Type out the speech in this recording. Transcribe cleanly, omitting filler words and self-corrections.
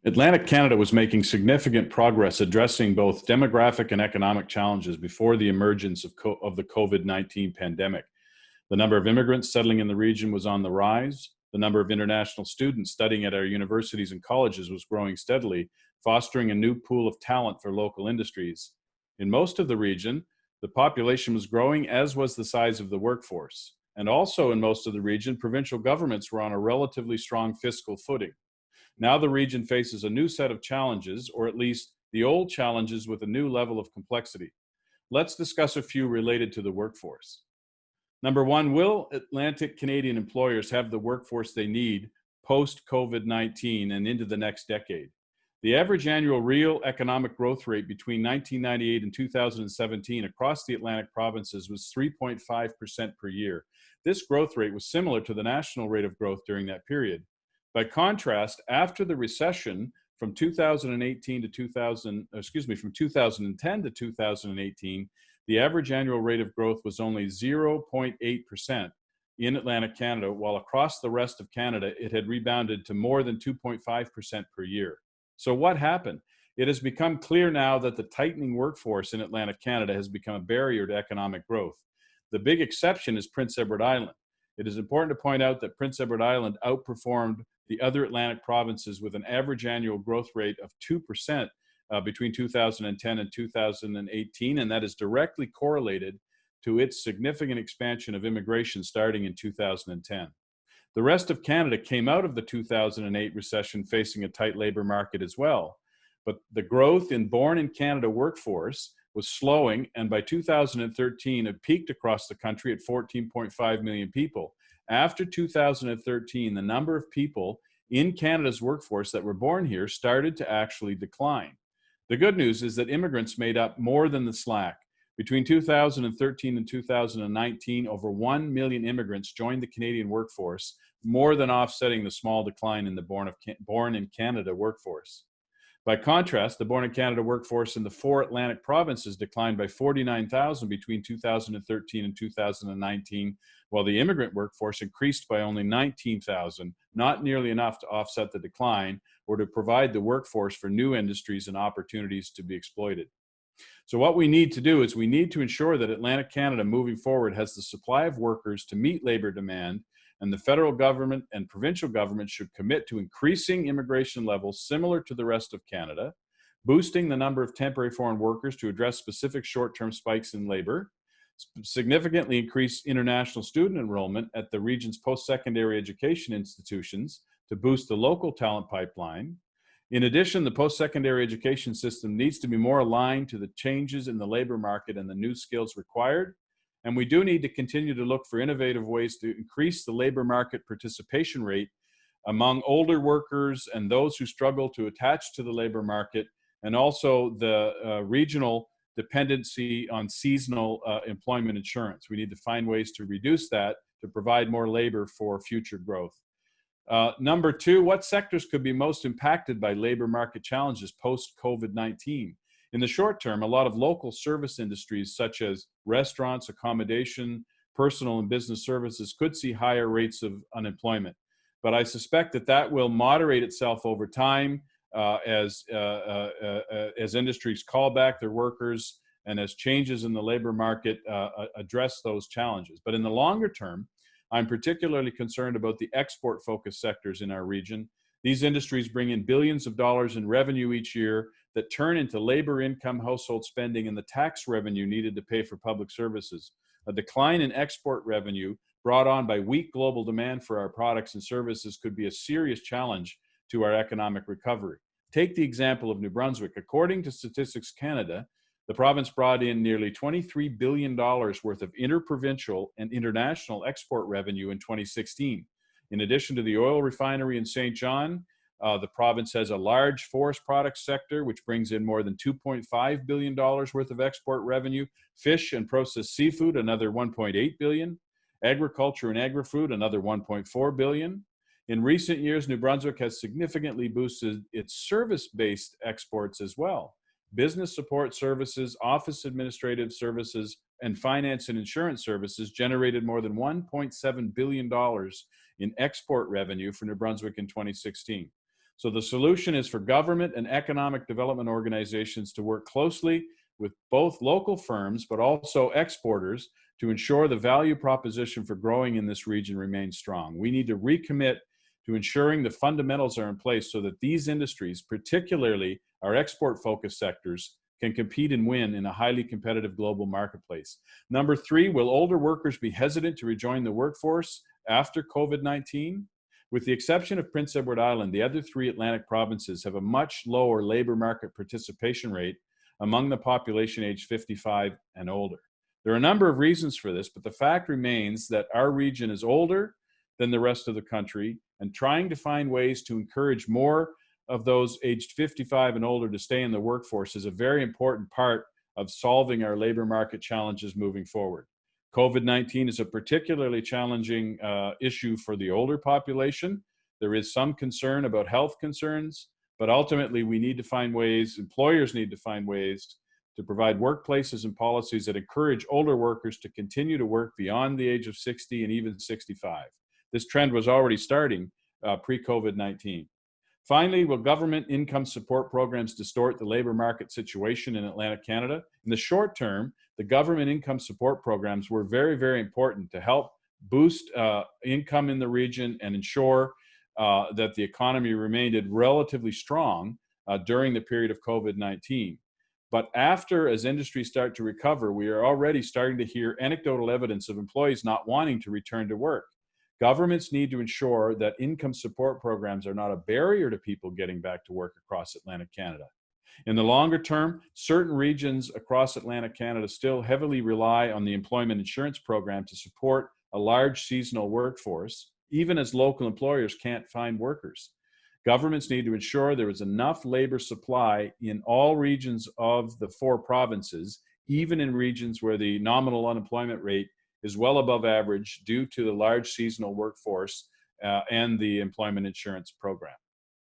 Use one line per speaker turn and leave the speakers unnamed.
Atlantic Canada was making significant progress addressing both demographic and economic challenges before the emergence of the COVID-19 pandemic. The number of immigrants settling in the region was on the rise. The number of international students studying at our universities and colleges was growing steadily, fostering a new pool of talent for local industries. In most of the region, the population was growing, as was the size of the workforce. And also in most of the region, provincial governments were on a relatively strong fiscal footing. Now the region faces a new set of challenges, or at least the old challenges with a new level of complexity. Let's discuss a few related to the workforce. Number one, will Atlantic Canadian employers have the workforce they need post-COVID-19 and into the next decade? The average annual real economic growth rate between 1998 and 2017 across the Atlantic provinces was 3.5% per year. This growth rate was similar to the national rate of growth during that period. By contrast, after the recession from 2010 to 2018, the average annual rate of growth was only 0.8% in Atlantic Canada, while across the rest of Canada, it had rebounded to more than 2.5% per year. So what happened? It has become clear now that the tightening workforce in Atlantic Canada has become a barrier to economic growth. The big exception is Prince Edward Island. It is important to point out that Prince Edward Island outperformed the other Atlantic provinces with an average annual growth rate of 2% between 2010 and 2018, and that is directly correlated to its significant expansion of immigration starting in 2010. The rest of Canada came out of the 2008 recession facing a tight labor market as well, but the growth in born in Canada workforce was slowing, and by 2013 it peaked across the country at 14.5 million people. After 2013, the number of people in Canada's workforce that were born here started to actually decline. The good news is that immigrants made up more than the slack. Between 2013 and 2019, over 1 million immigrants joined the Canadian workforce, more than offsetting the small decline in the born in Canada workforce. By contrast, the born in Canada workforce in the 4 Atlantic provinces declined by 49,000 between 2013 and 2019, while the immigrant workforce increased by only 19,000, not nearly enough to offset the decline or to provide the workforce for new industries and opportunities to be exploited. So what we need to do is we need to ensure that Atlantic Canada moving forward has the supply of workers to meet labor demand, and the federal government and provincial government should commit to increasing immigration levels similar to the rest of Canada, boosting the number of temporary foreign workers to address specific short-term spikes in labor, significantly increase international student enrollment at the region's post-secondary education institutions to boost the local talent pipeline. In addition, the post-secondary education system needs to be more aligned to the changes in the labor market and the new skills required. And we do need to continue to look for innovative ways to increase the labor market participation rate among older workers and those who struggle to attach to the labor market, and also the regional dependency on seasonal employment insurance. We need to find ways to reduce that to provide more labor for future growth. Number two, what sectors could be most impacted by labor market challenges post-COVID-19? In the short term, a lot of local service industries such as restaurants, accommodation, personal and business services could see higher rates of unemployment. But I suspect that that will moderate itself over time as industries call back their workers and as changes in the labor market address those challenges. But in the longer term, I'm particularly concerned about the export-focused sectors in our region. These industries bring in billions of dollars in revenue each year that turn into labor income, household spending, and the tax revenue needed to pay for public services. A decline in export revenue brought on by weak global demand for our products and services could be a serious challenge to our economic recovery. Take the example of New Brunswick. According to Statistics Canada, the province brought in nearly $23 billion worth of interprovincial and international export revenue in 2016. In addition to the oil refinery in St. John, the province has a large forest products sector, which brings in more than $2.5 billion worth of export revenue, fish and processed seafood, another $1.8 billion, agriculture and agri-food, another $1.4 billion. In recent years, New Brunswick has significantly boosted its service-based exports as well. Business support services, office administrative services, and finance and insurance services generated more than $1.7 billion in export revenue for New Brunswick in 2016. So the solution is for government and economic development organizations to work closely with both local firms, but also exporters to ensure the value proposition for growing in this region remains strong. We need to recommit to ensuring the fundamentals are in place so that these industries, particularly our export-focused sectors, can compete and win in a highly competitive global marketplace. Number three, will older workers be hesitant to rejoin the workforce after COVID-19? With the exception of Prince Edward Island, the other three Atlantic provinces have a much lower labor market participation rate among the population aged 55 and older. There are a number of reasons for this, but the fact remains that our region is older than the rest of the country, and trying to find ways to encourage more of those aged 55 and older to stay in the workforce is a very important part of solving our labor market challenges moving forward. COVID-19 is a particularly challenging issue for the older population. There is some concern about health concerns, but ultimately we need to find ways, employers need to find ways to provide workplaces and policies that encourage older workers to continue to work beyond the age of 60 and even 65. This trend was already starting pre-COVID-19. Finally, will government income support programs distort the labor market situation in Atlantic Canada? In the short term, the government income support programs were very, very important to help boost income in the region and ensure that the economy remained relatively strong during the period of COVID-19. But after, as industries start to recover, we are already starting to hear anecdotal evidence of employees not wanting to return to work. Governments need to ensure that income support programs are not a barrier to people getting back to work across Atlantic Canada. In the longer term, certain regions across Atlantic Canada still heavily rely on the employment insurance program to support a large seasonal workforce, even as local employers can't find workers. Governments need to ensure there is enough labor supply in all regions of the 4 provinces, even in regions where the nominal unemployment rate is well above average due to the large seasonal workforce and the employment insurance program.